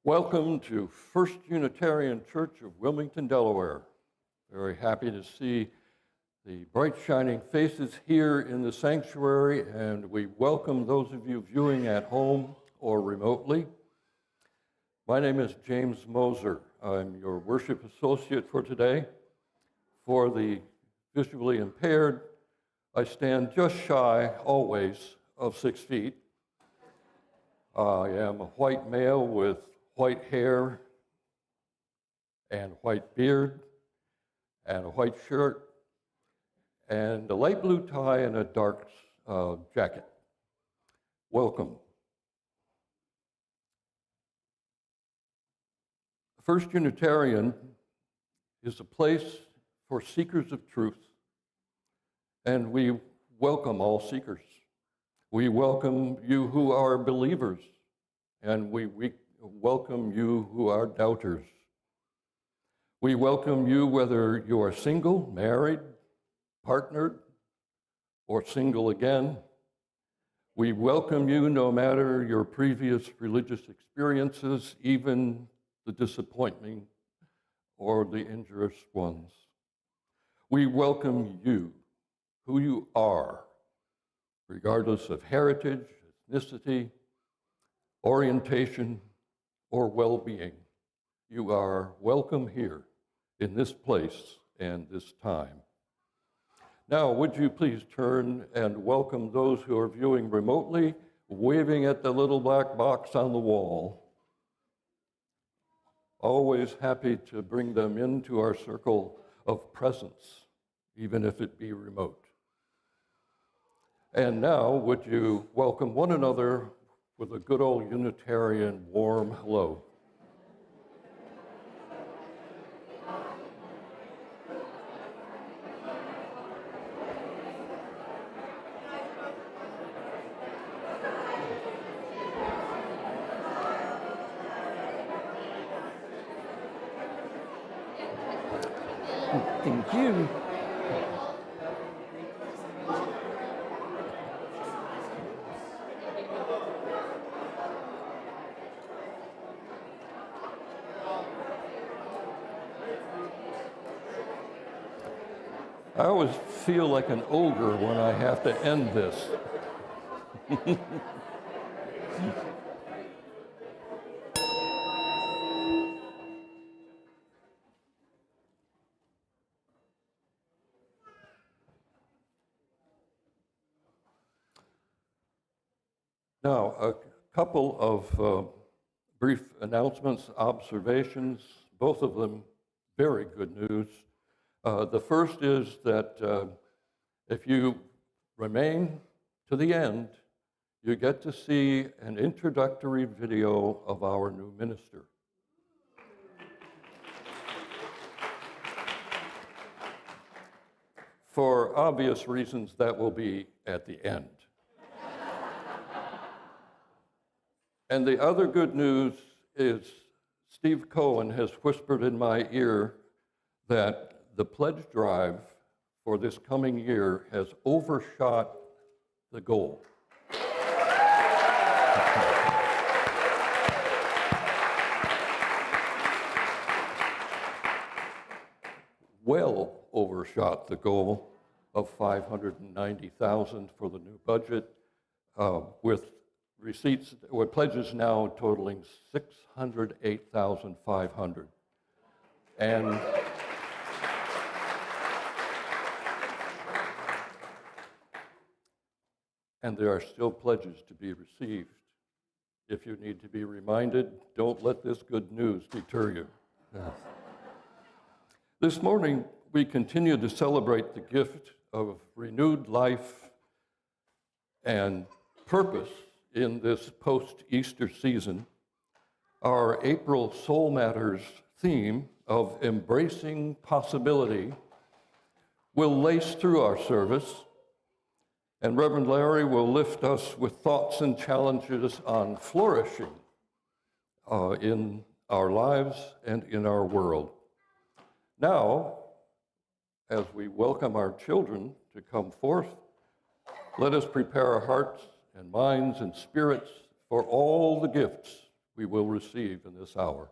Welcome to First Unitarian Church of Wilmington, Delaware. Very happy to see the bright shining faces here in the sanctuary, and we welcome those of you viewing at home or remotely. My name is James Moser. I'm your worship associate for today. For the visually impaired, I stand just shy, always, of 6 feet. I am a white male with white hair and white beard and a white shirt and a light blue tie and a dark jacket. Welcome. First Unitarian is a place for seekers of truth, and we welcome all seekers. We welcome you who are believers, and we welcome you who are doubters. We welcome you whether you are single, married, partnered, or single again. We welcome you no matter your previous religious experiences, even the disappointing or the injurious ones. We welcome you, who you are, regardless of heritage, ethnicity, orientation, or well-being. You are welcome here in this place and this time. Now, would you please turn and welcome those who are viewing remotely, waving at the little black box on the wall. Always happy to bring them into our circle of presence, even if it be remote. And now, would you welcome one another with a good old Unitarian warm hello. Thank you. I always feel like an ogre when I have to end this. Now, a couple of brief announcements, observations, both of them very good news. The first is that if you remain to the end, you get to see an introductory video of our new minister. For obvious reasons, that will be at the end. And the other good news is Steve Cohen has whispered in my ear that the pledge drive for this coming year has overshot the goal. Well overshot the goal of $590,000 for the new budget, with receipts or pledges now totaling $608,500. And there are still pledges to be received. If you need to be reminded, don't let this good news deter you. Yes. This morning, we continue to celebrate the gift of renewed life and purpose in this post-Easter season. Our April Soul Matters theme of embracing possibility will lace through our service, and Reverend Larry will lift us with thoughts and challenges on flourishing in our lives and in our world. Now, as we welcome our children to come forth, let us prepare our hearts and minds and spirits for all the gifts we will receive in this hour.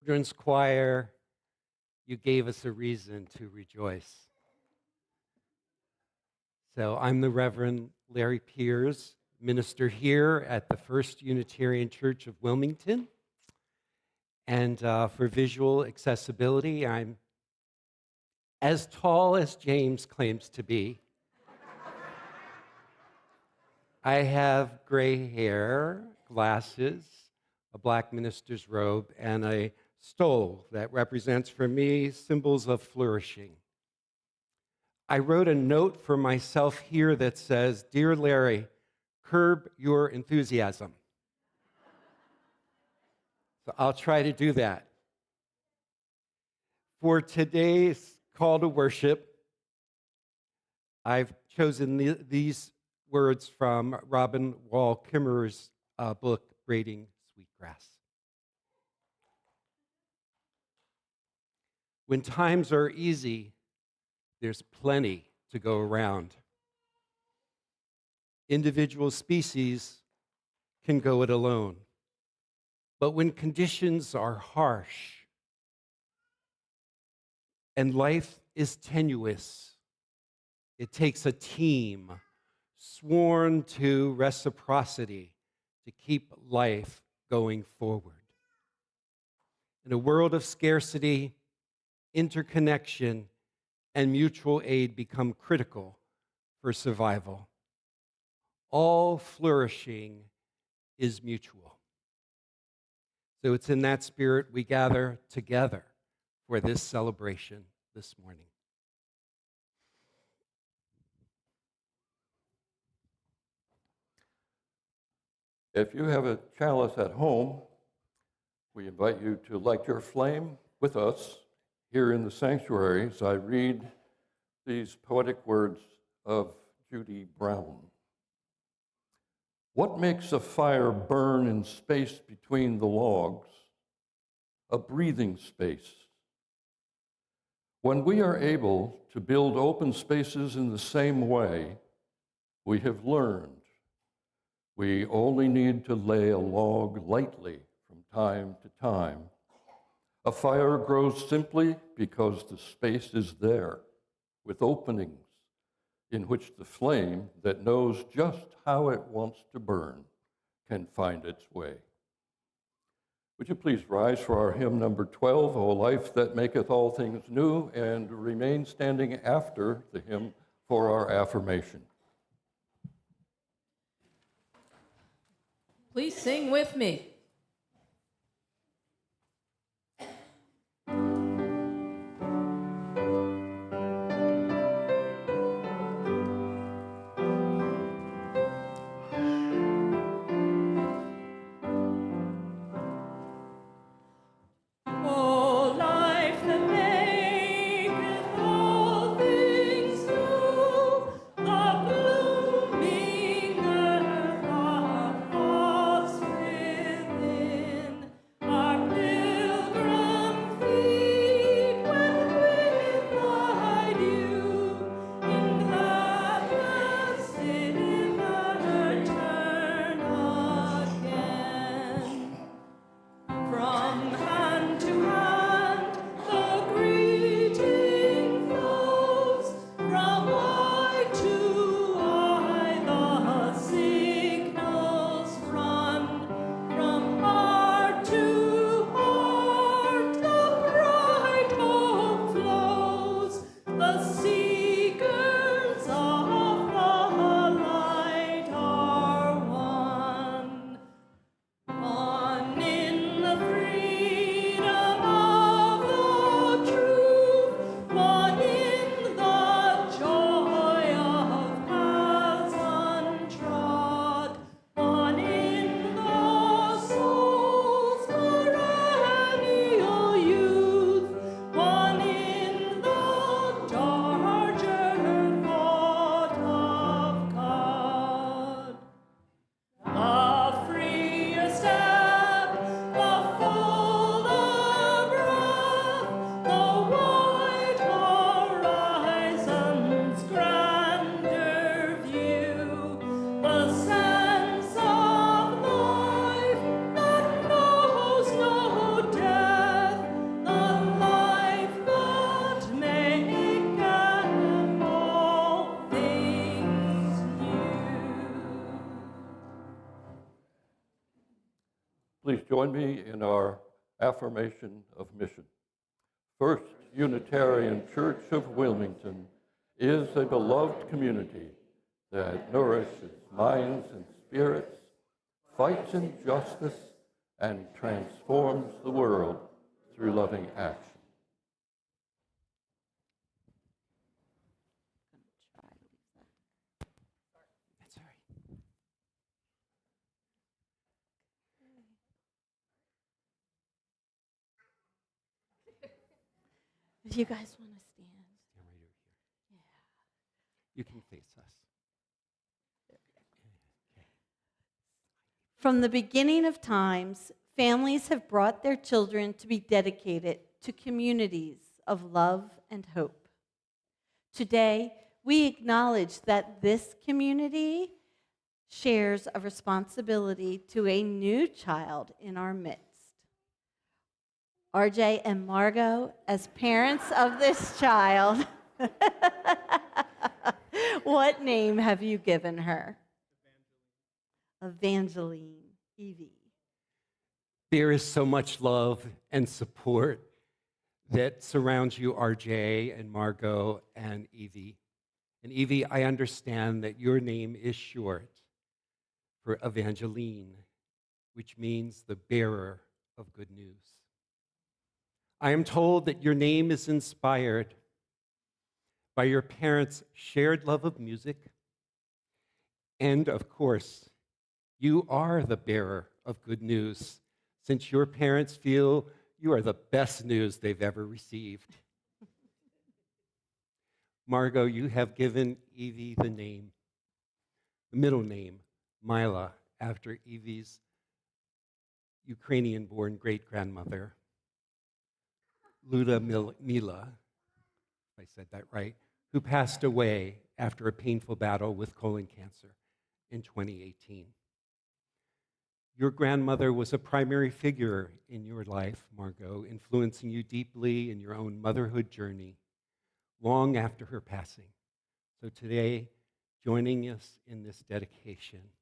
children's choir, you gave us a reason to rejoice. So I'm the Reverend Larry Piers, minister here at the First Unitarian Church of Wilmington. And for visual accessibility, I'm as tall as James claims to be. I have gray hair, glasses, a black minister's robe, and a stole that represents for me symbols of flourishing. I wrote a note for myself here that says, "Dear Larry, curb your enthusiasm." So I'll try to do that. For today's call to worship, I've chosen these words from Robin Wall Kimmerer's book, Braiding Sweetgrass. When times are easy, there's plenty to go around. Individual species can go it alone. But when conditions are harsh and life is tenuous, it takes a team sworn to reciprocity to keep life going forward. In a world of scarcity, interconnection and mutual aid become critical for survival. All flourishing is mutual. So it's in that spirit we gather together for this celebration this morning. If you have a chalice at home, we invite you to light your flame with us here in the sanctuary as I read these poetic words of Judy Brown. What makes a fire burn in space between the logs? A breathing space. When we are able to build open spaces in the same way, we have learned we only need to lay a log lightly from time to time. A fire grows simply because the space is there, with openings in which the flame that knows just how it wants to burn can find its way. Would you please rise for our hymn number 12, O Life That Maketh All Things New, and remain standing after the hymn for our affirmation. Please sing with me. With join me in our affirmation of mission. First Unitarian Church of Wilmington is a beloved community that nourishes minds and spirits, fights injustice, and transforms the world through loving action. That's all right. If you guys want to stand. Stand right over here. You can face us. From the beginning of times, families have brought their children to be dedicated to communities of love and hope. Today, we acknowledge that this community shares a responsibility to a new child in our midst. RJ and Margo, as parents of this child, what name have you given her? Evangeline Evie. There is so much love and support that surrounds you, RJ and Margo and Evie. And Evie, I understand that your name is short for Evangeline, which means the bearer of good news. I am told that your name is inspired by your parents' shared love of music, and of course, you are the bearer of good news, since your parents feel you are the best news they've ever received. Margo, you have given Evie the middle name, Mila, after Evie's Ukrainian-born great-grandmother, Mila, if I said that right, who passed away after a painful battle with colon cancer in 2018. Your grandmother was a primary figure in your life, Margo, influencing you deeply in your own motherhood journey long after her passing. So today, joining us in this dedication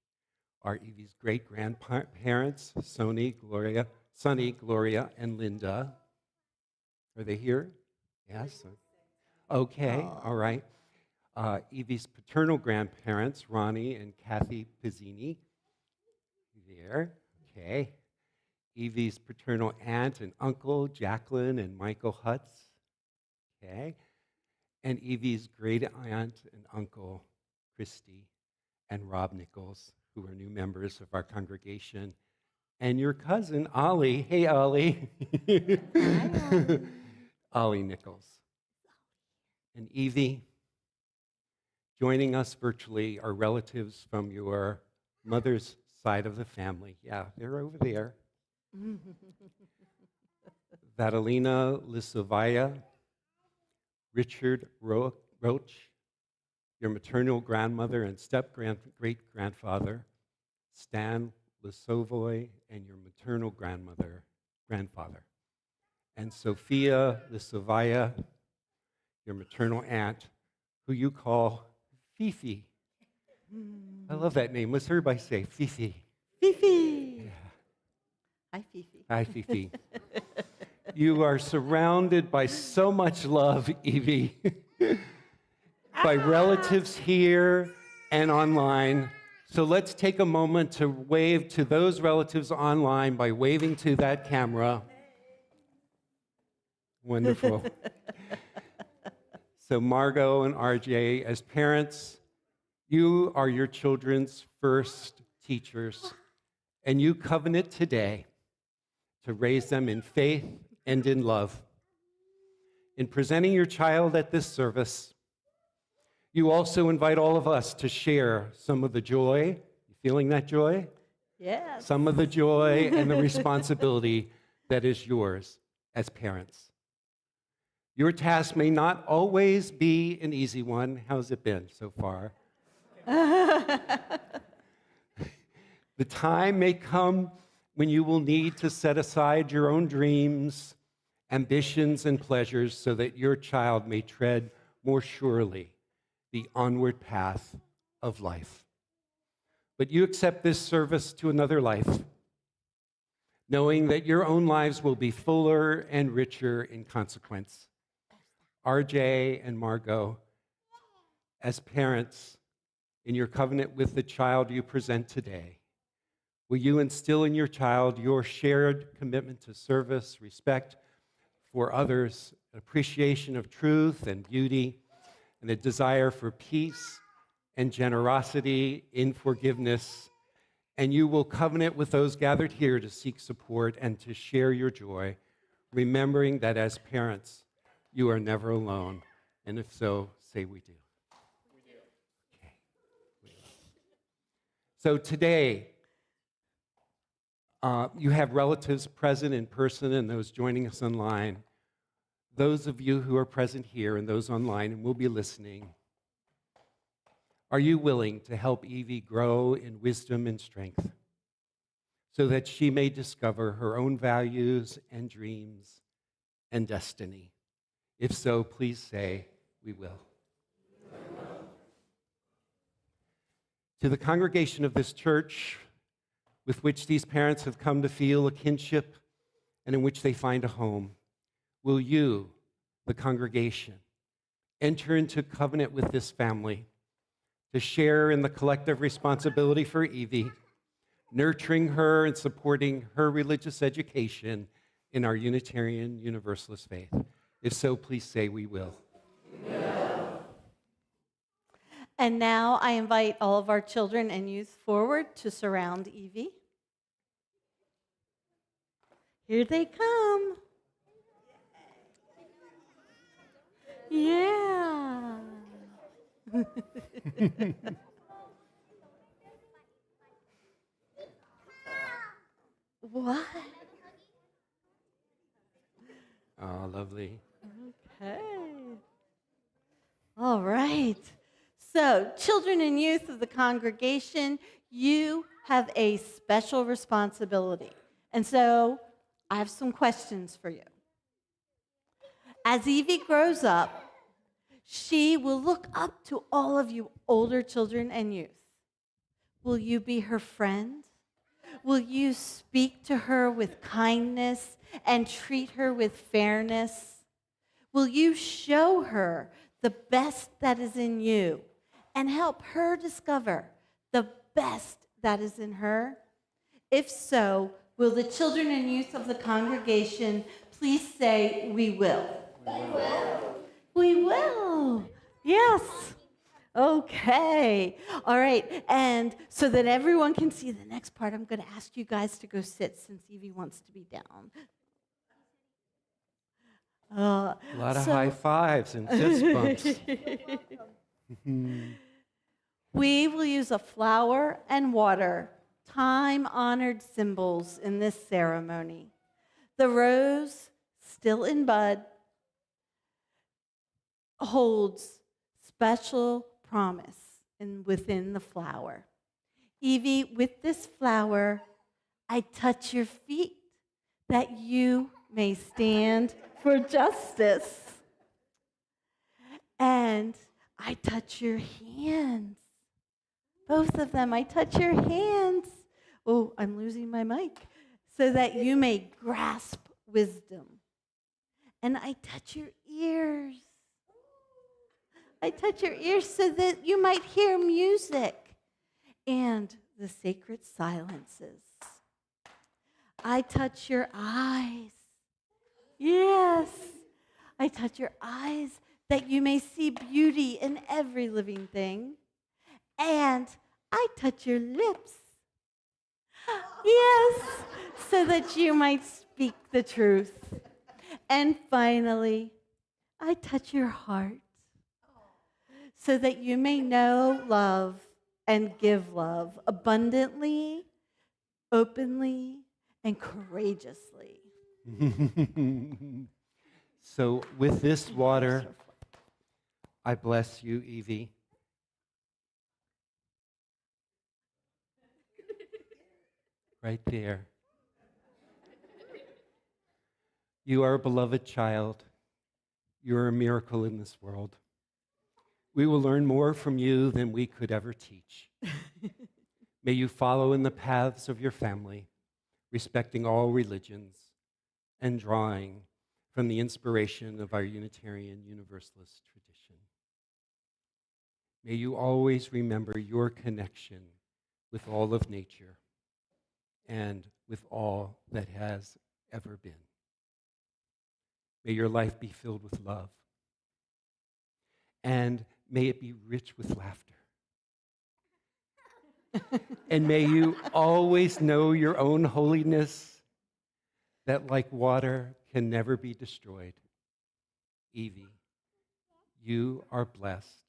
are Evie's great-grandparents, Sonny, Gloria, and Linda. Are they here? Yes? Okay, all right. Evie's paternal grandparents, Ronnie and Kathy Pizzini. There, okay. Evie's paternal aunt and uncle, Jacqueline and Michael Hutz. Okay. And Evie's great aunt and uncle, Christy and Rob Nichols, who are new members of our congregation. And your cousin, Ollie. Hey, Ollie. Hi, Ollie Nichols. And Evie, joining us virtually are relatives from your mother's side of the family. Yeah, they're over there. Vadelina Lisovaya, Richard Roach, your maternal grandmother and step-great-grandfather, Stan Lisovoy, and your maternal grandfather. And Sophia Lisovaya, your maternal aunt, who you call Fifi. I love that name. Let's everybody say Fifi. Fifi. Yeah. Hi, Fifi. Hi, Fifi. You are surrounded by so much love, Evie, by relatives here and online. So let's take a moment to wave to those relatives online by waving to that camera. Wonderful. So Margo and RJ, as parents, you are your children's first teachers, and you covenant today to raise them in faith and in love. In presenting your child at this service, you also invite all of us to share some of the joy. You feeling that joy? Yes. Some of the joy and the responsibility that is yours as parents. Your task may not always be an easy one. How's it been so far? The time may come when you will need to set aside your own dreams, ambitions, and pleasures so that your child may tread more surely the onward path of life. But you accept this service to another life, knowing that your own lives will be fuller and richer in consequence. RJ and Margo, as parents in your covenant with the child you present today, will you instill in your child your shared commitment to service, respect for others, appreciation of truth and beauty, and a desire for peace and generosity in forgiveness? And you will covenant with those gathered here to seek support and to share your joy, remembering that as parents, you are never alone. And if so, say we do. Okay. So today, you have relatives present in person and those joining us online. Those of you who are present here and those online and will be listening, are you willing to help Evie grow in wisdom and strength so that she may discover her own values and dreams and destiny? If so, please say, we will. To the congregation of this church, with which these parents have come to feel a kinship and in which they find a home, will you, the congregation, enter into covenant with this family to share in the collective responsibility for Evie, nurturing her and supporting her religious education in our Unitarian Universalist faith? If so, please say we will. And now I invite all of our children and youth forward to surround Evie. Here they come. Yeah. What? Oh, lovely. Okay. All right. So, children and youth of the congregation, you have a special responsibility. And so, I have some questions for you. As Evie grows up, she will look up to all of you older children and youth. Will you be her friend? Will you speak to her with kindness and treat her with fairness? Will you show her the best that is in you and help her discover the best that is in her? If so, will the children and youth of the congregation please say, we will? We will. We will. Yes. Okay. All right. And so that everyone can see the next part, I'm going to ask you guys to go sit since Evie wants to be down. A lot of high fives and fist bumps. We will use a flower and water, time-honored symbols in this ceremony. The rose, still in bud, holds special promise within the flower. Evie, with this flower, I touch your feet that you may stand for justice. And I touch your hands. Both of them, I touch your hands. Oh, I'm losing my mic. So that you may grasp wisdom. And I touch your ears. I touch your ears so that you might hear music and the sacred silences. I touch your eyes. Yes, I touch your eyes that you may see beauty in every living thing. And I touch your lips. Yes, so that you might speak the truth. And finally, I touch your heart so that you may know love and give love abundantly, openly, and courageously. So with this water, I bless you, Evie. Right there. You are a beloved child. You are a miracle in this world. We will learn more from you than we could ever teach. May you follow in the paths of your family, respecting all religions, and drawing from the inspiration of our Unitarian Universalist tradition. May you always remember your connection with all of nature and with all that has ever been. May your life be filled with love, and may it be rich with laughter. And may you always know your own holiness, that like water can never be destroyed. Evie, you are blessed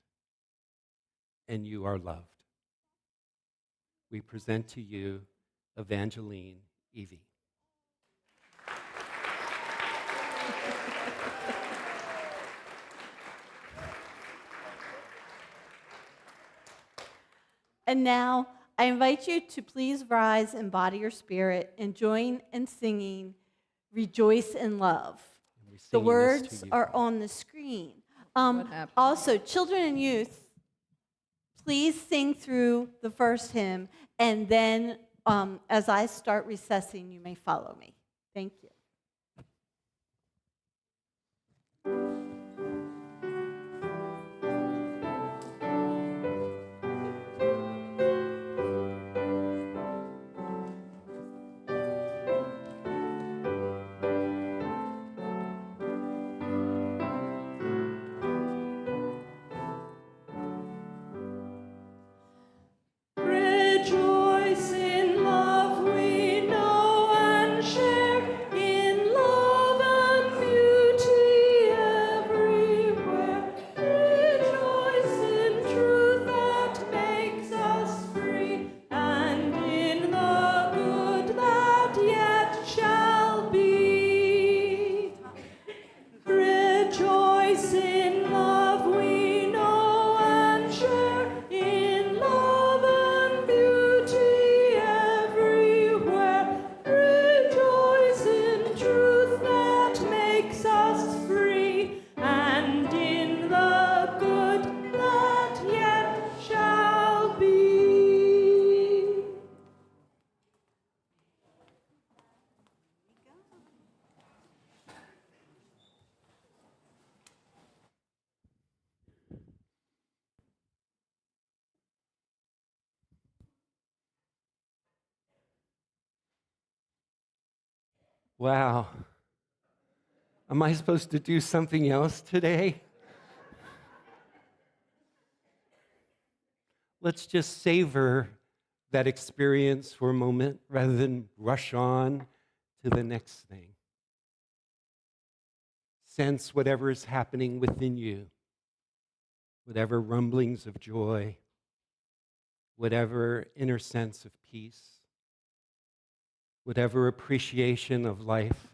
and you are loved. We present to you Evangeline Evie. And now, I invite you to please rise and body your spirit and join in singing Rejoice in Love. The words are on the screen. Also, children and youth, please sing through the first hymn, and then as I start recessing, you may follow me. Thank you. Rejoice in love we know and share, in love and beauty everywhere. Rejoice in truth that makes us free, and in the good that yet shall be. Rejoice in love we know and share, in love and beauty everywhere. Rejoice in truth that makes us free, and in the good that yet shall be. Wow. Am I supposed to do something else today? Let's just savor that experience for a moment rather than rush on to the next thing. Sense whatever is happening within you, whatever rumblings of joy, whatever inner sense of peace, whatever appreciation of life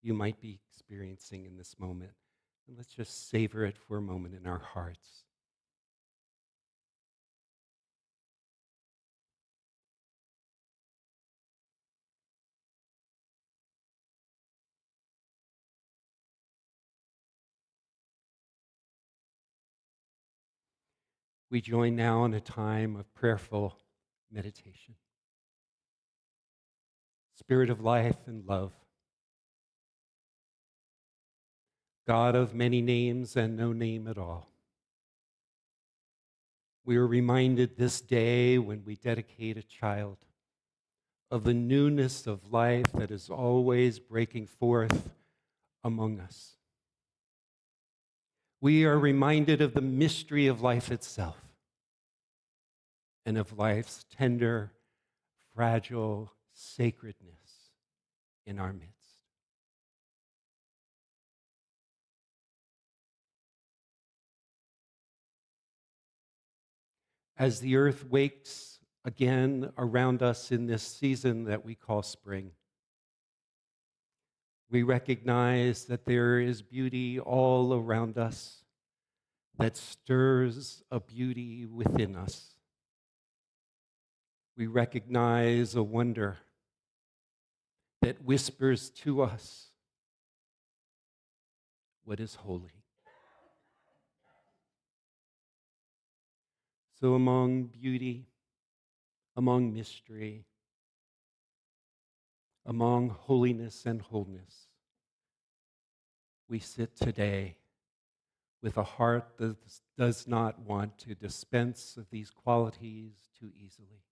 you might be experiencing in this moment. And let's just savor it for a moment in our hearts. We join now in a time of prayerful meditation. Spirit of life and love, God of many names and no name at all, we are reminded this day when we dedicate a child of the newness of life that is always breaking forth among us. We are reminded of the mystery of life itself and of life's tender, fragile sacredness in our midst. As the earth wakes again around us in this season that we call spring, we recognize that there is beauty all around us that stirs a beauty within us. We recognize a wonder that whispers to us what is holy. So among beauty, among mystery, among holiness and wholeness, we sit today with a heart that does not want to dispense of these qualities too easily.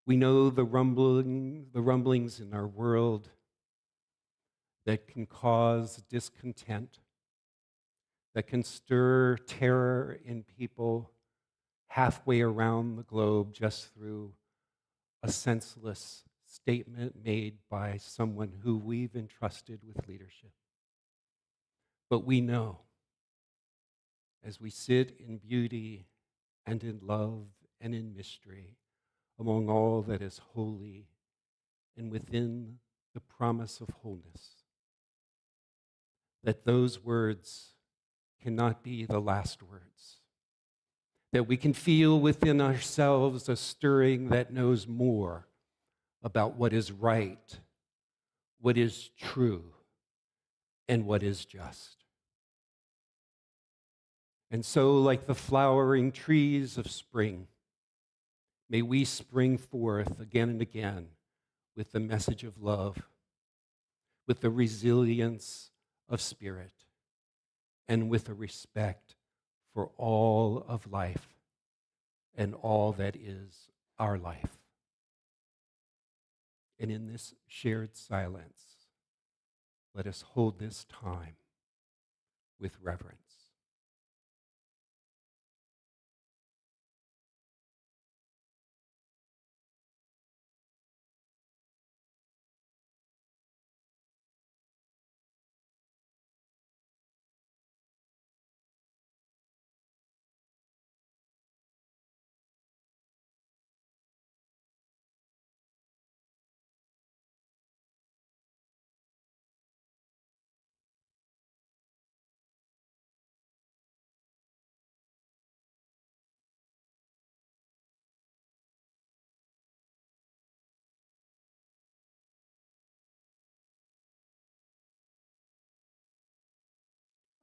We know the rumblings in our world that can cause discontent, that can stir terror in people halfway around the globe just through a senseless statement made by someone who we've entrusted with leadership. But we know, as we sit in beauty and in love and in mystery, among all that is holy and within the promise of wholeness, that those words cannot be the last words, that we can feel within ourselves a stirring that knows more about what is right, what is true, and what is just. And so, like the flowering trees of spring, may we spring forth again and again with the message of love, with the resilience of spirit, and with a respect for all of life and all that is our life. And in this shared silence, let us hold this time with reverence.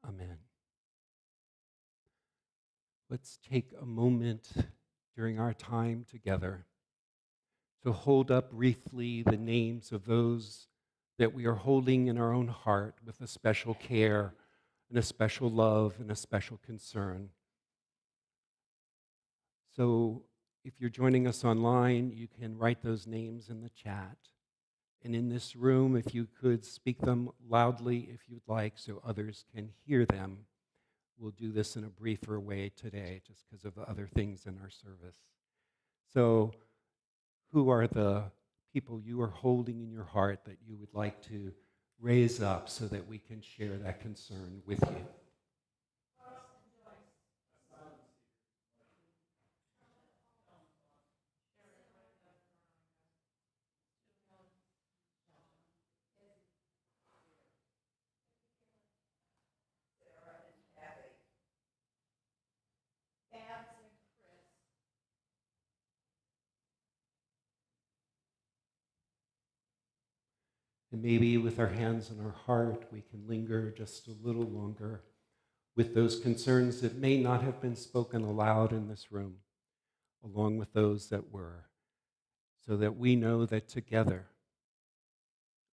Amen. Let's take a moment during our time together to hold up briefly the names of those that we are holding in our own heart with a special care and a special love and a special concern. So if you're joining us online, you can write those names in the chat. And in this room, if you could speak them loudly if you'd like so others can hear them. We'll do this in a briefer way today just because of the other things in our service. So who are the people you are holding in your heart that you would like to raise up so that we can share that concern with you? And maybe with our hands on our heart, we can linger just a little longer with those concerns that may not have been spoken aloud in this room, along with those that were, so that we know that together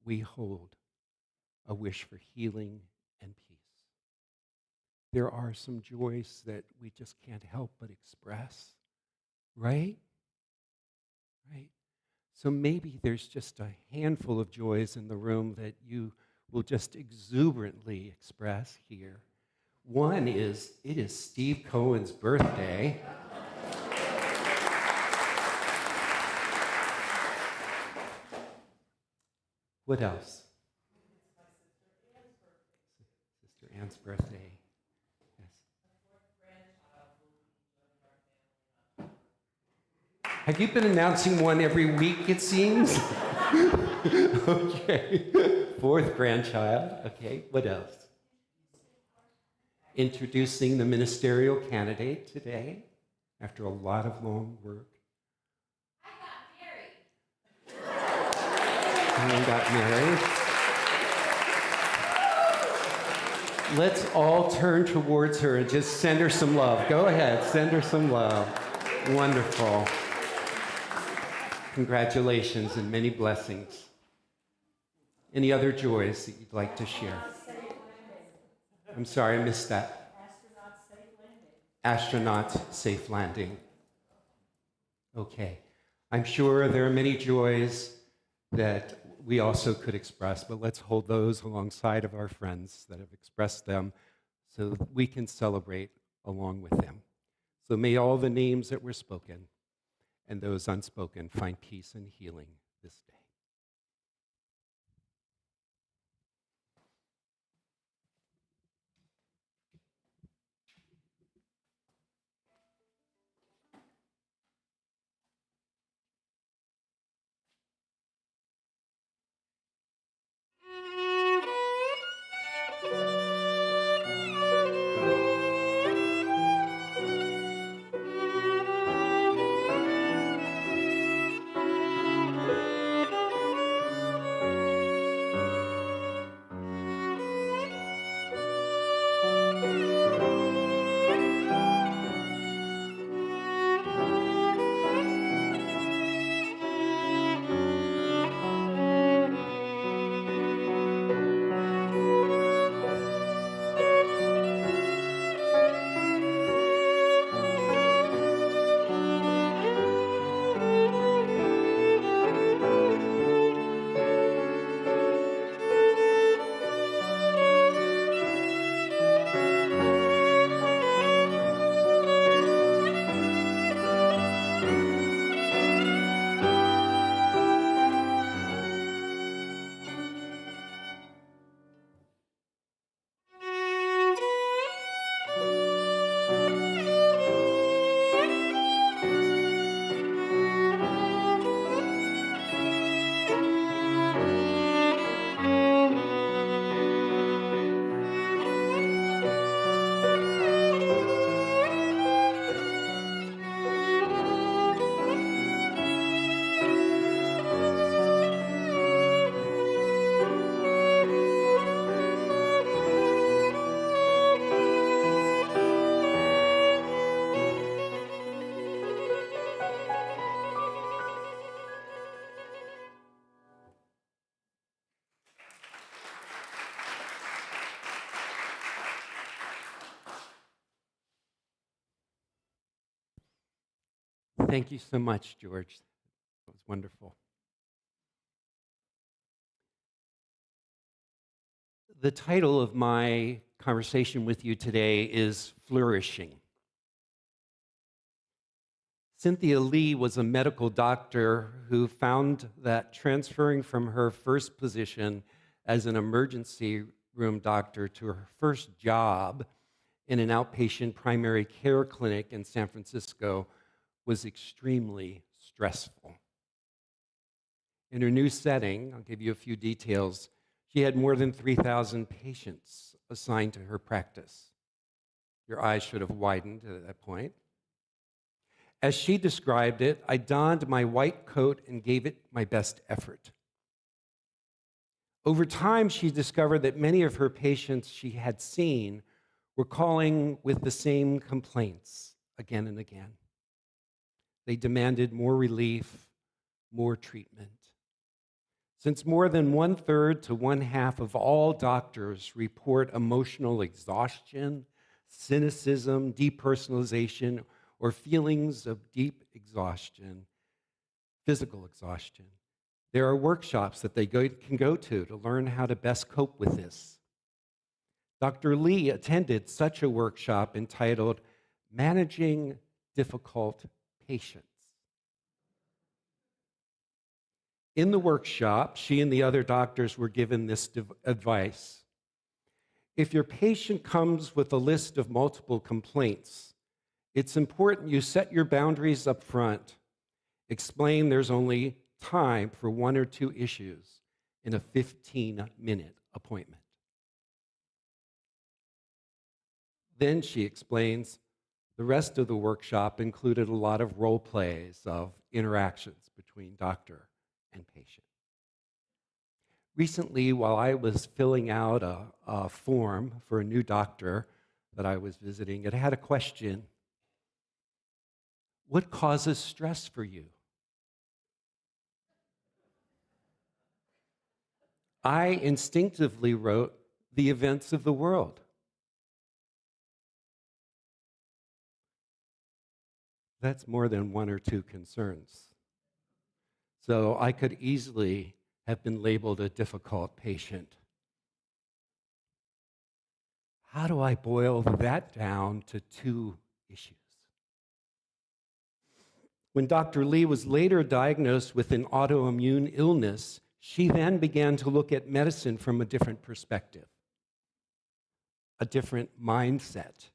we hold a wish for healing and peace. There are some joys that we just can't help but express, right? Right? So maybe there's just a handful of joys in the room that you will just exuberantly express here. One is, it is Steve Cohen's birthday. What else? Sister Ann's birthday. Yes. Have you been announcing one every week, it seems? Okay. Fourth grandchild. Okay, what else? Introducing the ministerial candidate today, after a lot of long work. I got married. Let's all turn towards her and just send her some love. Go ahead, send her some love. Wonderful. Congratulations and many blessings. Any other joys that you'd like to share? I'm sorry, I missed that. Astronaut safe landing. Okay. I'm sure there are many joys that we also could express, but let's hold those alongside of our friends that have expressed them so that we can celebrate along with them. So may all the names that were spoken and those unspoken find peace and healing this day. Thank you so much, George. That was wonderful. The title of my conversation with you today is Flourishing. Cynthia Lee was a medical doctor who found that transferring from her first position as an emergency room doctor to her first job in an outpatient primary care clinic in San Francisco was extremely stressful. In her new setting, I'll give you a few details, she had more than 3,000 patients assigned to her practice. Your eyes should have widened at that point. As she described it, I donned my white coat and gave it my best effort. Over time, she discovered that many of her patients she had seen were calling with the same complaints again and again. They demanded more relief, more treatment. Since more than 1/3 to 1/2 of all doctors report emotional exhaustion, cynicism, depersonalization, or feelings of deep exhaustion, physical exhaustion, there are workshops that they can go to learn how to best cope with this. Dr. Lee attended such a workshop entitled Managing Difficult Patients. In the workshop, she and the other doctors were given this advice. If your patient comes with a list of multiple complaints, it's important you set your boundaries up front. Explain there's only time for 1 or 2 issues in a 15-minute appointment. Then she explains the rest of the workshop included a lot of role plays of interactions between doctor and patient. Recently, while I was filling out a form for a new doctor that I was visiting, it had a question. What causes stress for you? I instinctively wrote the events of the world. That's more than one or two concerns. So I could easily have been labeled a difficult patient. How do I boil that down to two issues? When Dr. Lee was later diagnosed with an autoimmune illness, she then began to look at medicine from a different perspective, a different mindset.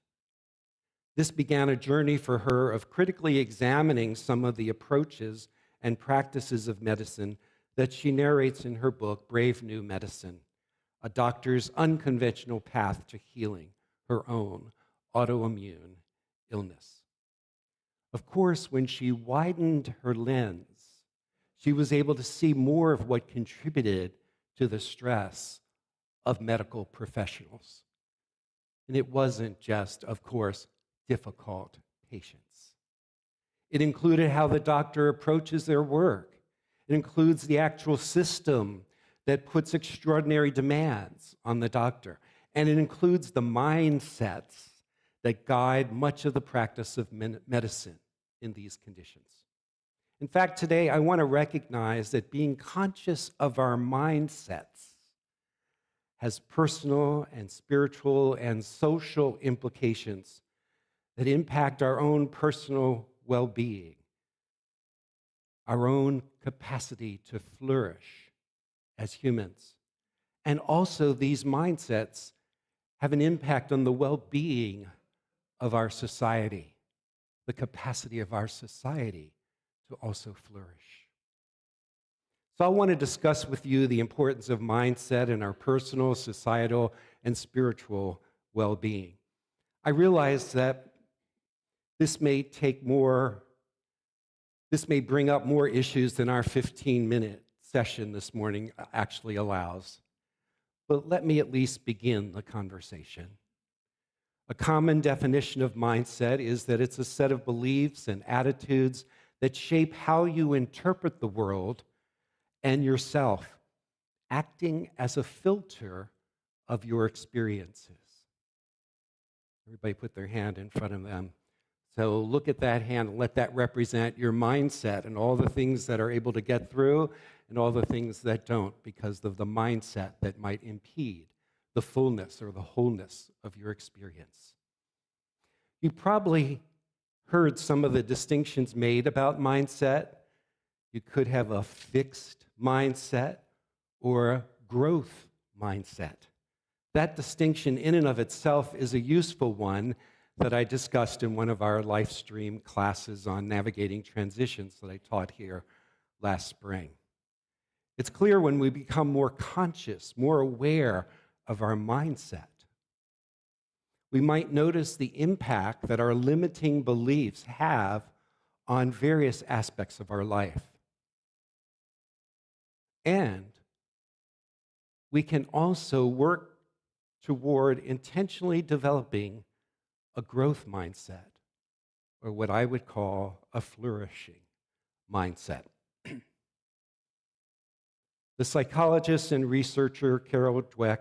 This began a journey for her of critically examining some of the approaches and practices of medicine that she narrates in her book, Brave New Medicine, a doctor's unconventional path to healing her own autoimmune illness. Of course, when she widened her lens, she was able to see more of what contributed to the stress of medical professionals. And it wasn't just, of course, difficult patients. It included how the doctor approaches their work. It includes the actual system that puts extraordinary demands on the doctor. And it includes the mindsets that guide much of the practice of medicine in these conditions. In fact, today I want to recognize that being conscious of our mindsets has personal and spiritual and social implications that impact our own personal well-being, our own capacity to flourish as humans. And also, these mindsets have an impact on the well-being of our society, the capacity of our society to also flourish. So I want to discuss with you the importance of mindset in our personal, societal, and spiritual well-being. I realize that this may bring up more issues than our 15-minute session this morning actually allows. But let me at least begin the conversation. A common definition of mindset is that it's a set of beliefs and attitudes that shape how you interpret the world and yourself, acting as a filter of your experiences. Everybody put their hand in front of them. So look at that hand and let that represent your mindset and all the things that are able to get through and all the things that don't because of the mindset that might impede the fullness or the wholeness of your experience. You probably heard some of the distinctions made about mindset. You could have a fixed mindset or a growth mindset. That distinction in and of itself is a useful one that I discussed in one of our live stream classes on navigating transitions that I taught here last spring. It's clear when we become more conscious, more aware of our mindset. We might notice the impact that our limiting beliefs have on various aspects of our life. And we can also work toward intentionally developing a growth mindset, or what I would call a flourishing mindset. The psychologist and researcher Carol Dweck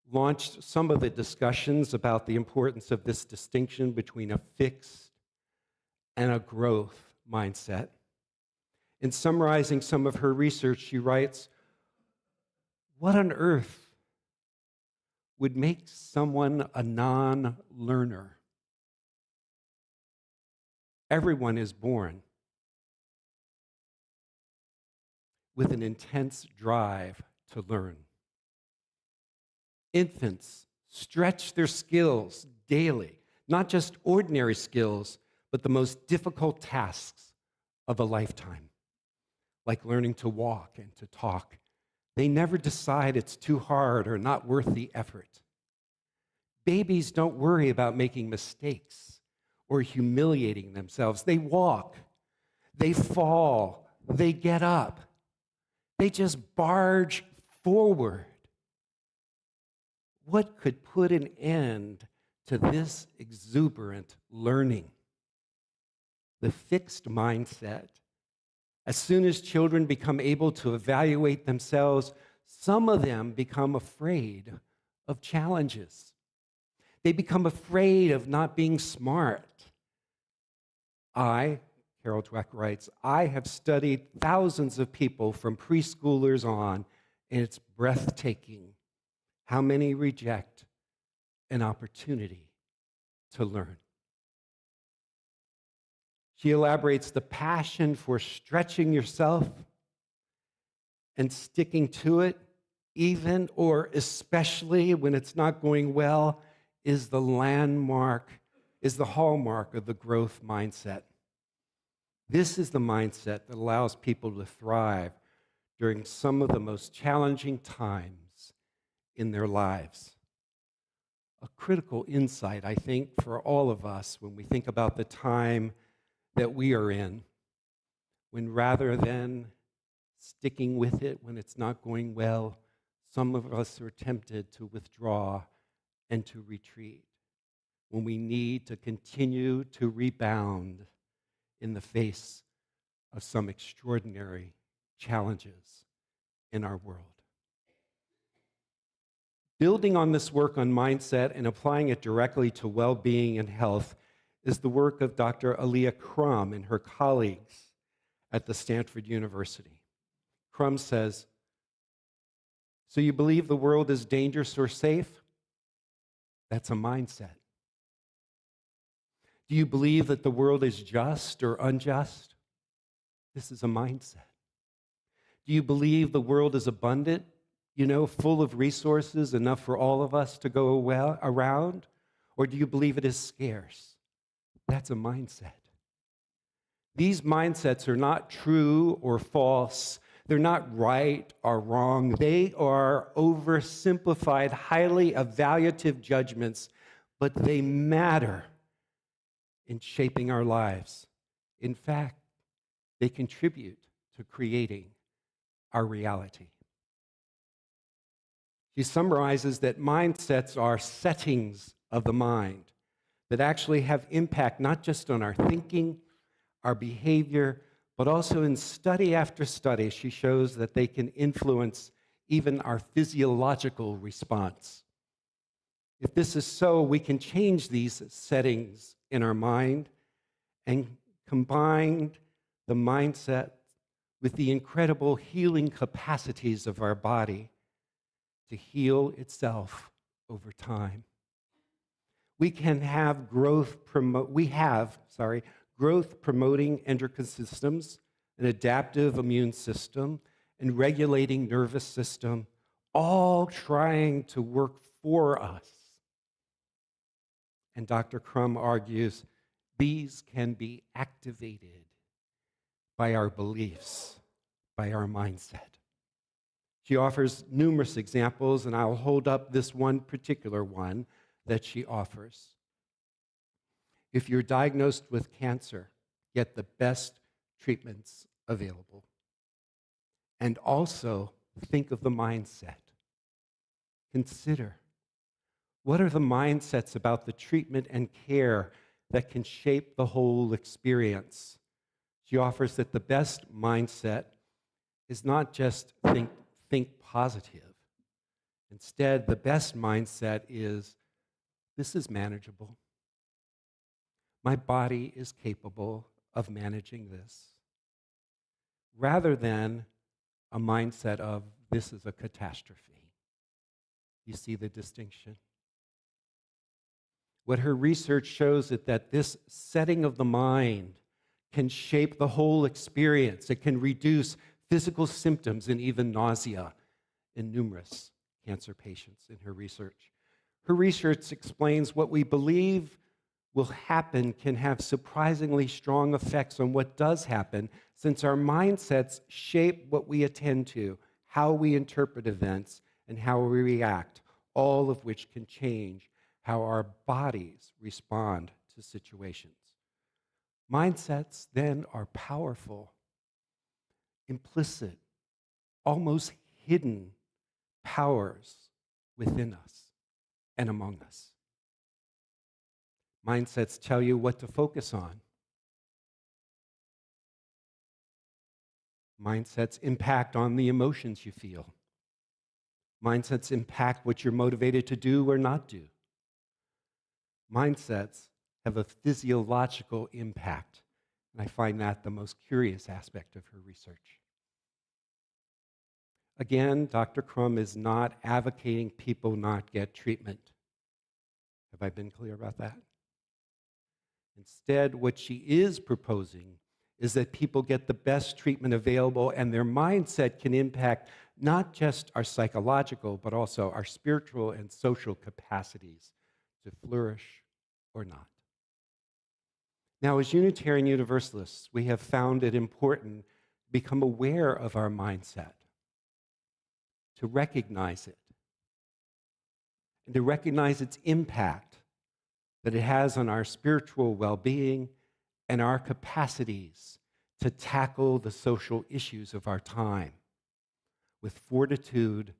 launched some of the discussions about the importance of this distinction between a fixed and a growth mindset. In summarizing some of her research, she writes, "What on earth would make someone a non-learner? Everyone is born with an intense drive to learn. Infants stretch their skills daily, not just ordinary skills, but the most difficult tasks of a lifetime, like learning to walk and to talk. They never decide it's too hard or not worth the effort. Babies don't worry about making mistakes or humiliating themselves. They walk, they fall, they get up. They just barge forward. What could put an end to this exuberant learning? The fixed mindset. As soon as children become able to evaluate themselves, Some of them become afraid of challenges. They become afraid of not being smart. Carol Dweck writes, I have studied thousands of people from preschoolers on, and it's breathtaking how many reject an opportunity to learn. She elaborates the passion for stretching yourself and sticking to it, even or especially when it's not going well, is the hallmark of the growth mindset. This is the mindset that allows people to thrive during some of the most challenging times in their lives. A critical insight, I think, for all of us when we think about the time that we are in, when rather than sticking with it when it's not going well, some of us are tempted to withdraw and to retreat, when we need to continue to rebound in the face of some extraordinary challenges in our world. Building on this work on mindset and applying it directly to well-being and health is the work of Dr. Aaliyah Crum and her colleagues at the Stanford University. Crum says, so you believe the world is dangerous or safe? That's a mindset. Do you believe that the world is just or unjust? This is a mindset. Do you believe the world is abundant, full of resources, enough for all of us to go around? Or do you believe it is scarce? That's a mindset. These mindsets are not true or false. They're not right or wrong. They are oversimplified, highly evaluative judgments, but they matter in shaping our lives. In fact, they contribute to creating our reality. She summarizes that mindsets are settings of the mind that actually have impact not just on our thinking, our behavior, but also in study after study, she shows that they can influence even our physiological response. If this is so, we can change these settings in our mind and combine the mindset with the incredible healing capacities of our body to heal itself over time. We can have growth-promoting endocrine systems, an adaptive immune system, and regulating nervous system, all trying to work for us. And Dr. Crum argues these can be activated by our beliefs, by our mindset. She offers numerous examples, and I'll hold up this one particular one that she offers. If you're diagnosed with cancer, get the best treatments available. And also think of the mindset. Consider, what are the mindsets about the treatment and care that can shape the whole experience? She offers that the best mindset is not just think positive. Instead, the best mindset is, this is manageable. My body is capable of managing this. Rather than a mindset of, this is a catastrophe. You see the distinction? What her research shows is that this setting of the mind can shape the whole experience. It can reduce physical symptoms and even nausea in numerous cancer patients in her research. Her research explains what we believe will happen can have surprisingly strong effects on what does happen, since our mindsets shape what we attend to, how we interpret events, and how we react, all of which can change how our bodies respond to situations. Mindsets then are powerful, implicit, almost hidden powers within us and among us. Mindsets tell you what to focus on. Mindsets impact on the emotions you feel. Mindsets impact what you're motivated to do or not do. Mindsets have a physiological impact, and I find that the most curious aspect of her research. Again, Dr. Crum is not advocating people not get treatment. Have I been clear about that? Instead, what she is proposing is that people get the best treatment available, and their mindset can impact not just our psychological, but also our spiritual and social capacities to flourish or not. Now, as Unitarian Universalists, we have found it important to become aware of our mindset, to recognize it, and to recognize its impact that it has on our spiritual well-being and our capacities to tackle the social issues of our time with fortitude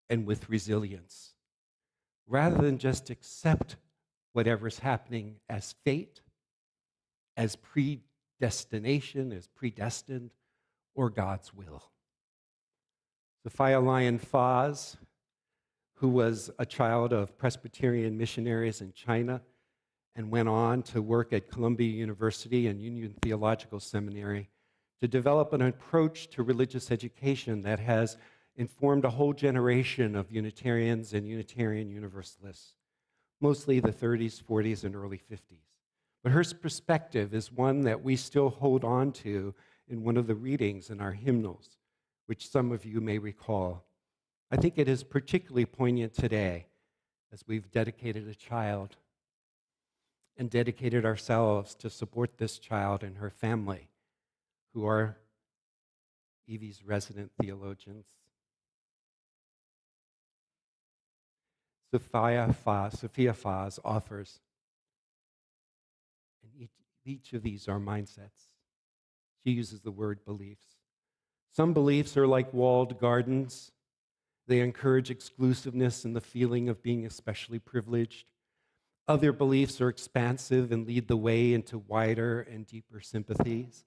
and with resilience, rather than just accept whatever's happening as fate, as predestination, as predestined, or God's will. Sophia Lyon Foz, who was a child of Presbyterian missionaries in China and went on to work at Columbia University and Union Theological Seminary to develop an approach to religious education that has informed a whole generation of Unitarians and Unitarian Universalists, mostly the 30s, 40s, and early 50s. But her perspective is one that we still hold on to in one of the readings in our hymnals, which some of you may recall. I think it is particularly poignant today as we've dedicated a child and dedicated ourselves to support this child and her family, who are Evie's resident theologians. Sophia Foz offers, and each of these are mindsets. She uses the word beliefs. Some beliefs are like walled gardens. They encourage exclusiveness and the feeling of being especially privileged. Other beliefs are expansive and lead the way into wider and deeper sympathies.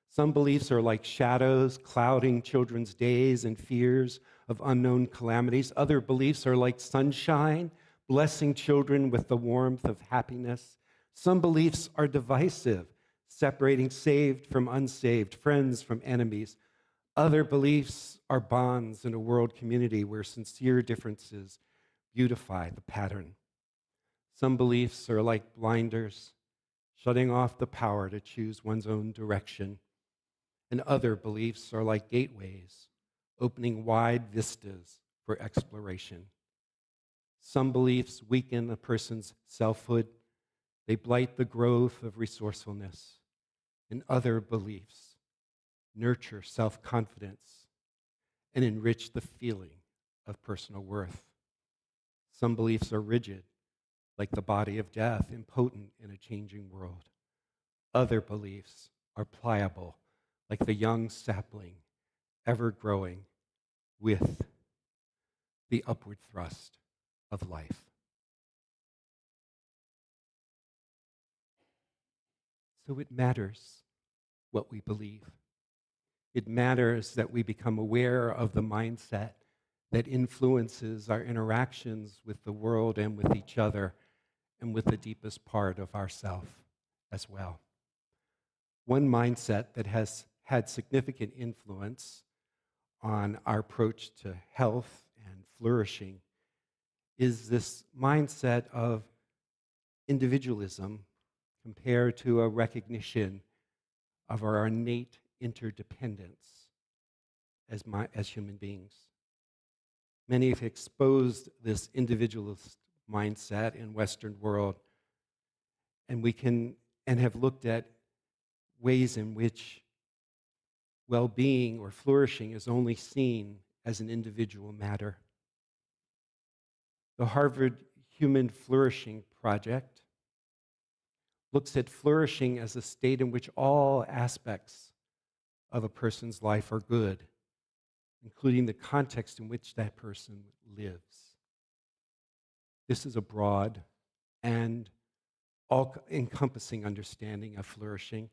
Some beliefs are like shadows, clouding children's days and fears of unknown calamities. Other beliefs are like sunshine, blessing children with the warmth of happiness. Some beliefs are divisive, separating saved from unsaved, friends from enemies. Other beliefs are bonds in a world community where sincere differences beautify the pattern. Some beliefs are like blinders, shutting off the power to choose one's own direction. And other beliefs are like gateways, opening wide vistas for exploration. Some beliefs weaken a person's selfhood. They blight the growth of resourcefulness. And other beliefs nurture self-confidence and enrich the feeling of personal worth. Some beliefs are rigid, like the body of death, impotent in a changing world. Other beliefs are pliable, like the young sapling, ever growing with the upward thrust of life. So it matters what we believe. It matters that we become aware of the mindset that influences our interactions with the world and with each other and with the deepest part of ourself as well. One mindset that has had significant influence on our approach to health and flourishing is this mindset of individualism compared to a recognition of our innate interdependence as human beings. Many have exposed this individualist mindset in Western world, and we can and have looked at ways in which well-being or flourishing is only seen as an individual matter. The Harvard Human Flourishing Project looks at flourishing as a state in which all aspects of a person's life are good, including the context in which that person lives. This is a broad and all-encompassing understanding of flourishing.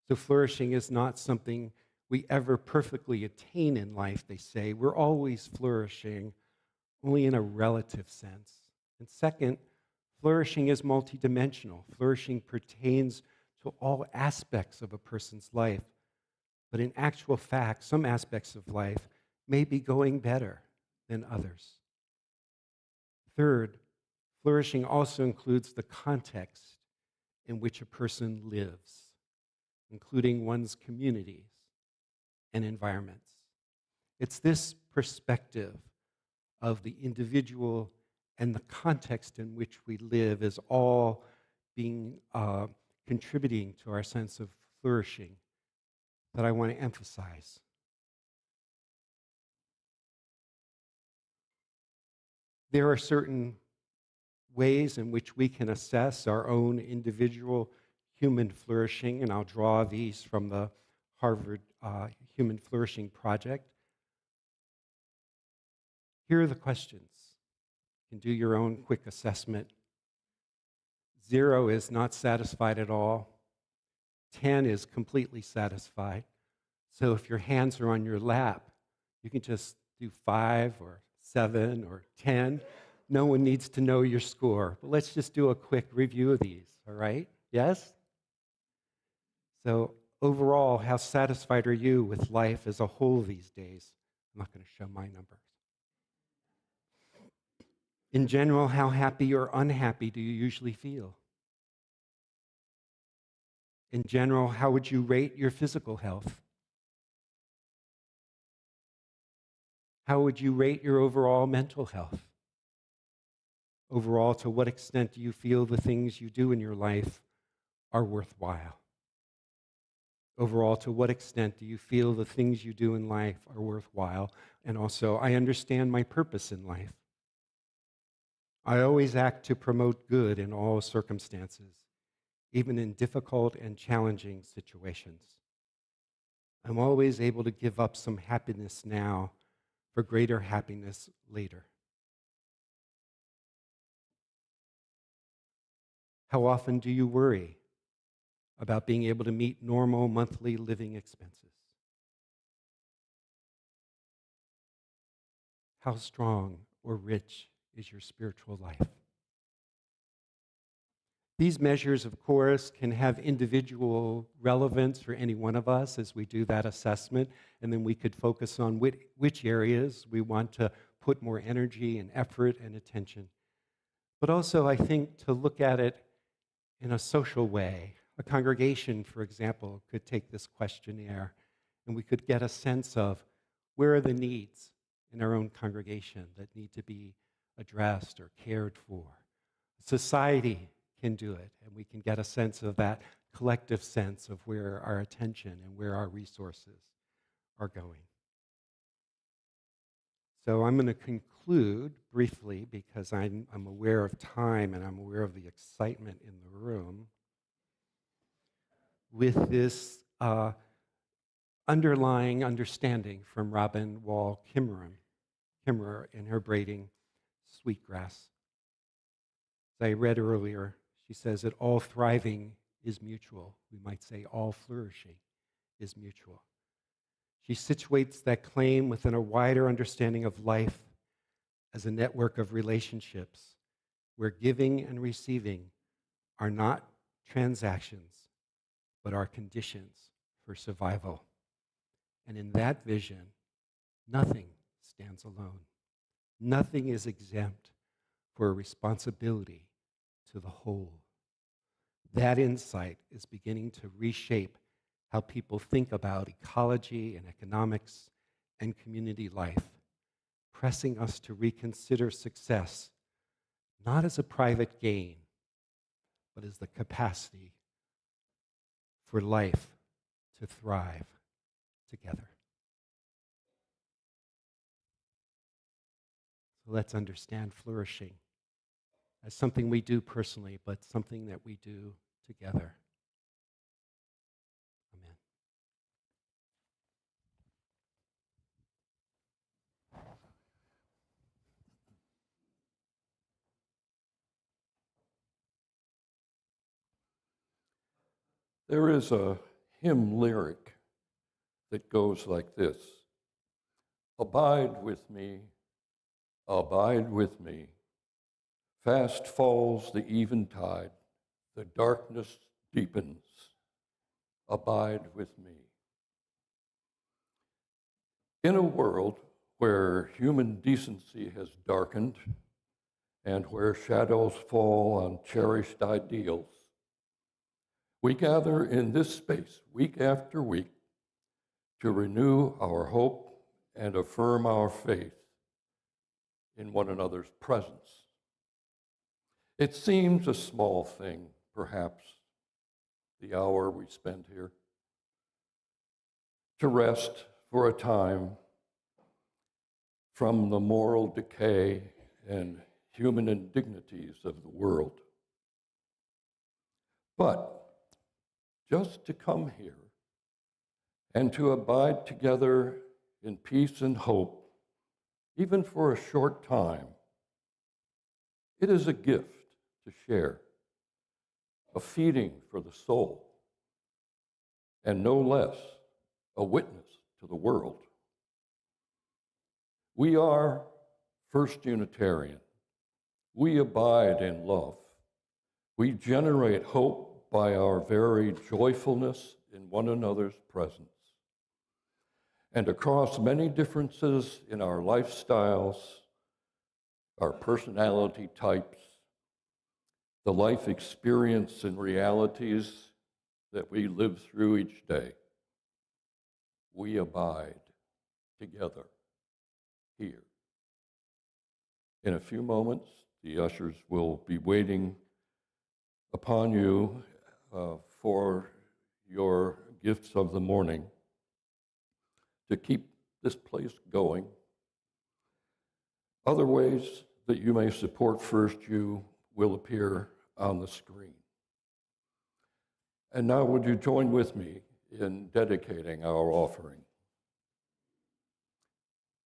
So flourishing is not something we ever perfectly attain in life, they say. We're always flourishing only in a relative sense. And second, flourishing is multidimensional. Flourishing pertains to all aspects of a person's life. But in actual fact, some aspects of life may be going better than others. Third, flourishing also includes the context in which a person lives, including one's communities and environments. It's this perspective of the individual and the context in which we live is all being contributing to our sense of flourishing that I want to emphasize. There are certain ways in which we can assess our own individual human flourishing, and I'll draw these from the Harvard Human Flourishing Project. Here are the questions. You can do your own quick assessment. 0 is not satisfied at all. 10 is completely satisfied. So if your hands are on your lap, you can just do 5 or 7 or 10. No one needs to know your score. But let's just do a quick review of these, all right? Yes? So overall, how satisfied are you with life as a whole these days? I'm not going to show my numbers. In general, how happy or unhappy do you usually feel? In general, how would you rate your physical health? How would you rate your overall mental health? Overall, to what extent do you feel the things you do in your life are worthwhile? Overall, to what extent do you feel the things you do in life are worthwhile? And also, I understand my purpose in life. I always act to promote good in all circumstances, even in difficult and challenging situations. I'm always able to give up some happiness now for greater happiness later. How often do you worry about being able to meet normal monthly living expenses? How strong or rich is your spiritual life? These measures, of course, can have individual relevance for any one of us as we do that assessment, and then we could focus on which areas we want to put more energy and effort and attention. But also, I think, to look at it in a social way. A congregation, for example, could take this questionnaire, and we could get a sense of where are the needs in our own congregation that need to be addressed or cared for. Society can do it, and we can get a sense of that collective sense of where our attention and where our resources are going. So I'm going to conclude briefly because I'm aware of time and I'm aware of the excitement in the room with this underlying understanding from Robin Wall Kimmerer in her braiding Sweetgrass. As I read earlier, she says that all thriving is mutual. We might say all flourishing is mutual. She situates that claim within a wider understanding of life as a network of relationships where giving and receiving are not transactions, but are conditions for survival. And in that vision, nothing stands alone. Nothing is exempt for a responsibility to the whole. That insight is beginning to reshape how people think about ecology and economics and community life, pressing us to reconsider success not as a private gain, but as the capacity for life to thrive together. So let's understand flourishing as something we do personally, but something that we do together. Amen. There is a hymn lyric that goes like this: Abide with me, Abide with me. Fast falls the eventide, the darkness deepens. Abide with me. In a world where human decency has darkened and where shadows fall on cherished ideals, we gather in this space week after week to renew our hope and affirm our faith in one another's presence. It seems a small thing, perhaps, the hour we spend here, to rest for a time from the moral decay and human indignities of the world. But just to come here and to abide together in peace and hope, even for a short time, it is a gift to share, a feeding for the soul, and no less a witness to the world. We are First Unitarian. We abide in love. We generate hope by our very joyfulness in one another's presence. And across many differences in our lifestyles, our personality types, the life experience and realities that we live through each day, we abide together here. In a few moments, the ushers will be waiting upon you for your gifts of the morning to keep this place going. Other ways that you may support First U will appear on the screen. And now would you join with me in dedicating our offering?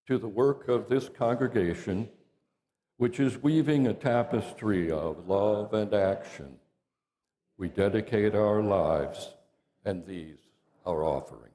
To the work of this congregation, which is weaving a tapestry of love and action, we dedicate our lives and these our offerings.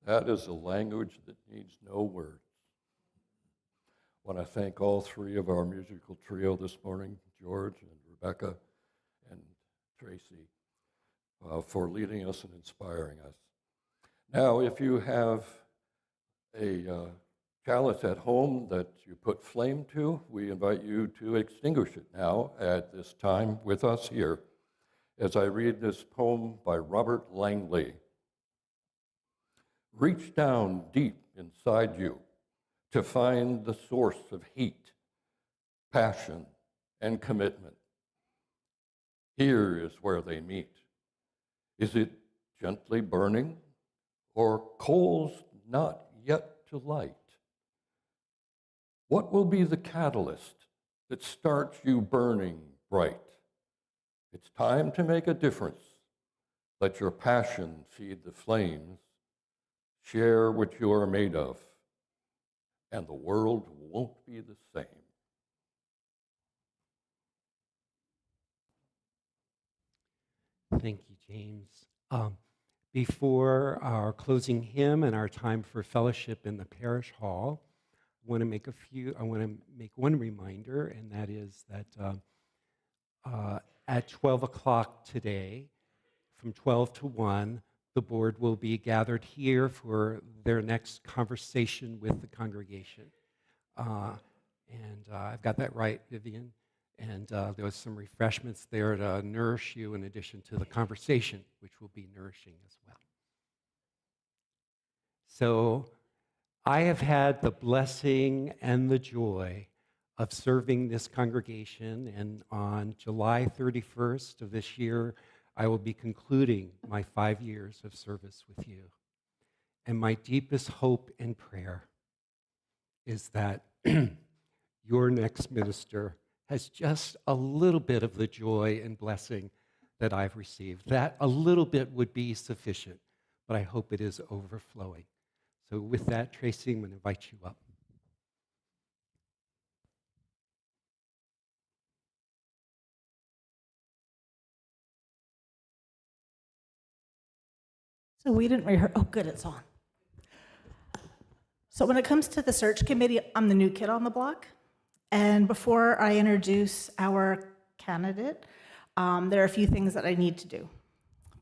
That is a language that needs no words. I want to thank all three of our musical trio this morning, George and Rebecca and Tracy, for leading us and inspiring us. Now, if you have a chalice at home that you put flame to, we invite you to extinguish it now at this time with us here as I read this poem by Robert Langley. Reach down deep inside you to find the source of heat, passion, and commitment. Here is where they meet. Is it gently burning or coals not yet to light? What will be the catalyst that starts you burning bright? It's time to make a difference. Let your passion feed the flames. Share what you are made of, and the world won't be the same. Thank you, James. Before our closing hymn and our time for fellowship in the parish hall, I want to make one reminder, and that is that at 12 o'clock today, from 12 to 1, the board will be gathered here for their next conversation with the congregation. I've got that right, Vivian. And there was some refreshments there to nourish you in addition to the conversation, which will be nourishing as well. So I have had the blessing and the joy of serving this congregation, and on July 31st of this year, I will be concluding my 5 years of service with you. And my deepest hope and prayer is that your next minister has just a little bit of the joy and blessing that I've received. That a little bit would be sufficient, but I hope it is overflowing. So with that, Tracy, I'm going to invite you up. So we didn't rehearse. Oh, good, it's on. So when it comes to the search committee, I'm the new kid on the block. And before I introduce our candidate, there are a few things that I need to do.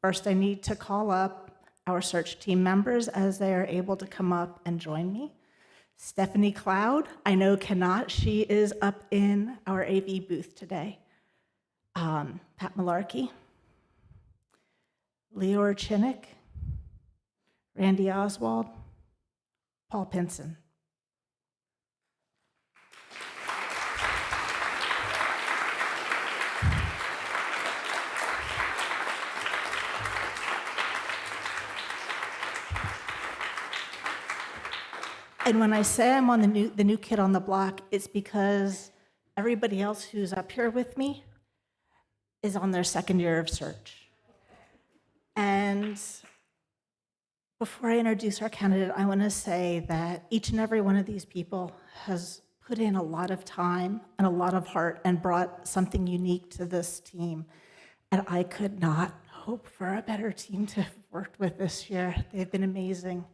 First, I need to call up our search team members as they are able to come up and join me. Stephanie Cloud, I know cannot. She is up in our AV booth today. Pat Malarkey, Leora Chinnick, Randy Oswald, Paul Pinson. And when I say I'm on the new kid on the block, it's because everybody else who's up here with me is on their second year of search. And before I introduce our candidate, I want to say that each and every one of these people has put in a lot of time and a lot of heart and brought something unique to this team. And I could not hope for a better team to have worked with this year. They've been amazing.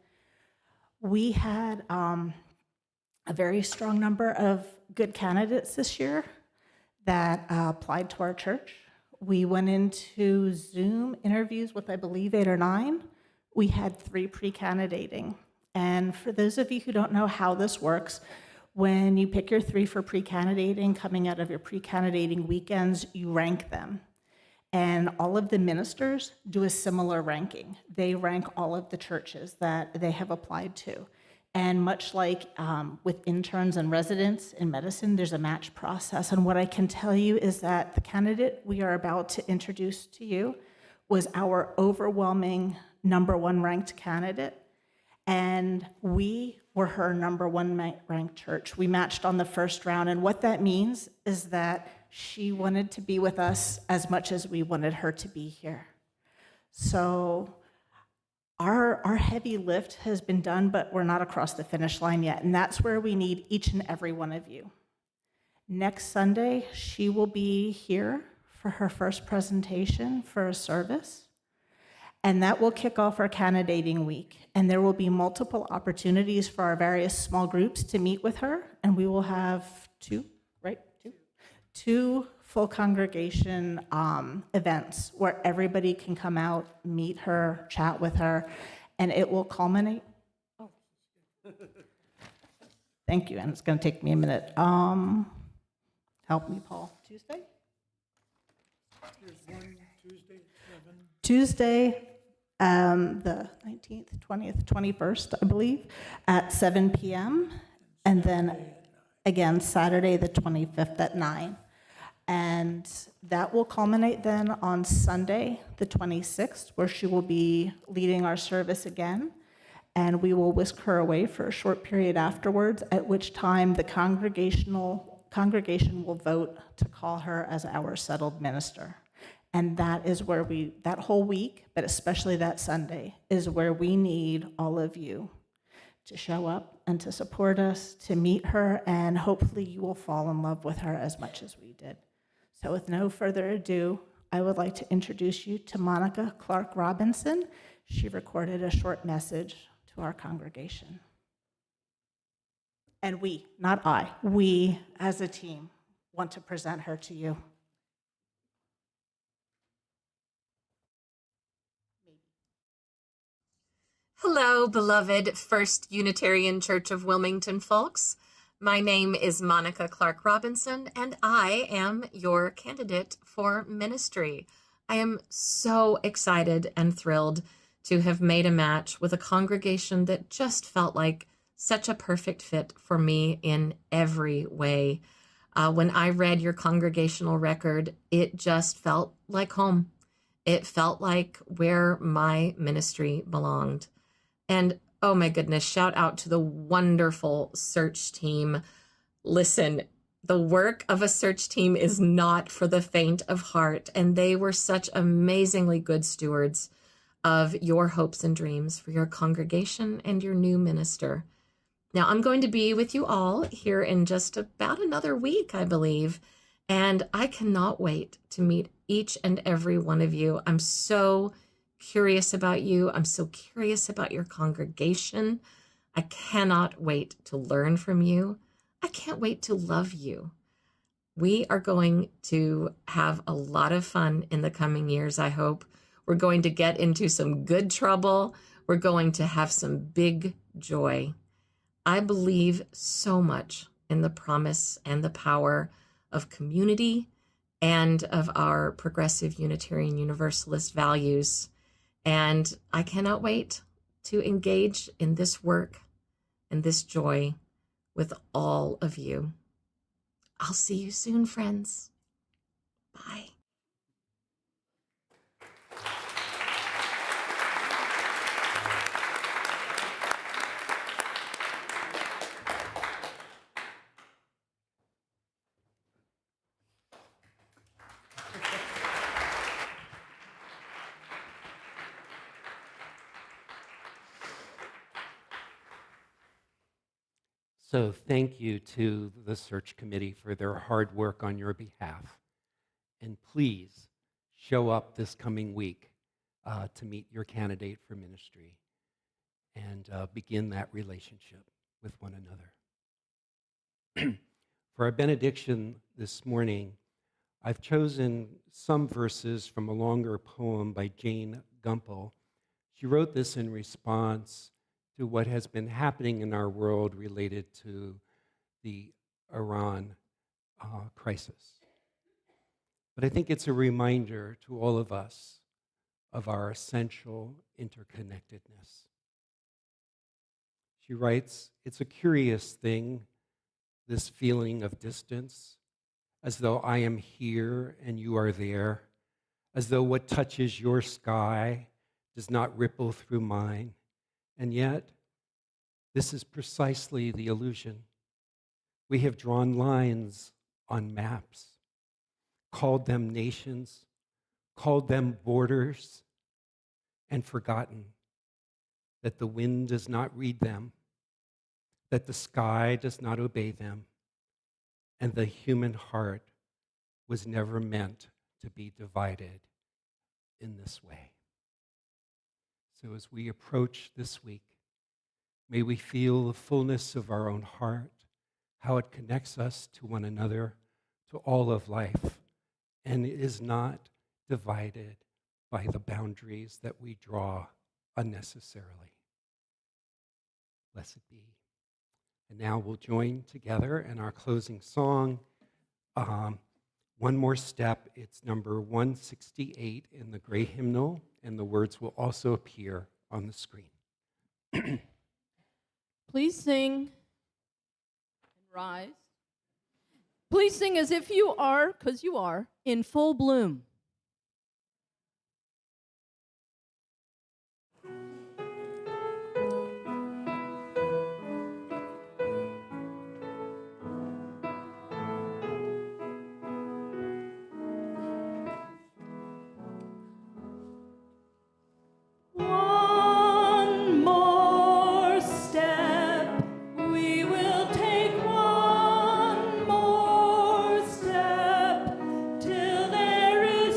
We had a very strong number of good candidates this year that applied to our church. We went into Zoom interviews with, I believe, 8 or 9. We had 3 pre-candidating. And for those of you who don't know how this works, when you pick your 3 for pre-candidating, coming out of your pre-candidating weekends, you rank them. And all of the ministers do a similar ranking. They rank all of the churches that they have applied to. And much like with interns and residents in medicine, there's a match process. And what I can tell you is that the candidate we are about to introduce to you was our overwhelming #1 ranked candidate. And we were her #1 ranked church. We matched on the first round. And what that means is that she wanted to be with us as much as we wanted her to be here. So our heavy lift has been done, but we're not across the finish line yet. And that's where we need each and every one of you. Next Sunday, she will be here for her first presentation for a service. And that will kick off our candidating week. And there will be multiple opportunities for our various small groups to meet with her. And we will have two full congregation events where everybody can come out, meet her, chat with her, and it will culminate. Oh. Thank you, and it's going to take me a minute. Help me, Paul. Tuesday? There's one Tuesday, 7. Tuesday, the 19th, 20th, 21st, I believe, at 7 p.m. And then again, Saturday, the 25th at 9. And that will culminate then on Sunday, the 26th, where she will be leading our service again. And we will whisk her away for a short period afterwards, at which time the congregation will vote to call her as our settled minister. And that is where that whole week, but especially that Sunday, is where we need all of you to show up and to support us, to meet her, and hopefully you will fall in love with her as much as we did. So with no further ado, I would like to introduce you to Monica Clark Robinson. She recorded a short message to our congregation. And we, not I, we as a team want to present her to you. Hello, beloved First Unitarian Church of Wilmington folks. My name is Monica Clark Robinson, and I am your candidate for ministry. I am so excited and thrilled to have made a match with a congregation that just felt like such a perfect fit for me in every way. When I read your congregational record, it just felt like home. It felt like where my ministry belonged. And oh my goodness, shout out to the wonderful search team. Listen, the work of a search team is not for the faint of heart, and they were such amazingly good stewards of your hopes and dreams for your congregation and your new minister. Now, I'm going to be with you all here in just about another week, I believe, and I cannot wait to meet each and every one of you. I'm so curious about you. I'm so curious about your congregation. I cannot wait to learn from you. I can't wait to love you. We are going to have a lot of fun in the coming years, I hope. We're going to get into some good trouble. We're going to have some big joy. I believe so much in the promise and the power of community and of our progressive Unitarian Universalist values. And I cannot wait to engage in this work and this joy with all of you. I'll see you soon, friends. Bye. So thank you to the search committee for their hard work on your behalf. And please show up this coming week to meet your candidate for ministry and begin that relationship with one another. For our benediction this morning, I've chosen some verses from a longer poem by Jane Gumpel. She wrote this in response to what has been happening in our world related to the Iran crisis. But I think it's a reminder to all of us of our essential interconnectedness. She writes, "It's a curious thing, this feeling of distance, as though I am here and you are there, as though what touches your sky does not ripple through mine. And yet, this is precisely the illusion. We have drawn lines on maps, called them nations, called them borders, and forgotten that the wind does not read them, that the sky does not obey them, and the human heart was never meant to be divided in this way." So as we approach this week, may we feel the fullness of our own heart, how it connects us to one another, to all of life, and is not divided by the boundaries that we draw unnecessarily. Blessed be. And now we'll join together in our closing song. One more step. It's number 168 in the gray hymnal, and the words will also appear on the screen. Please sing and rise. Please sing as if you are, because you are, in full bloom. One more step, we will take one more step till there is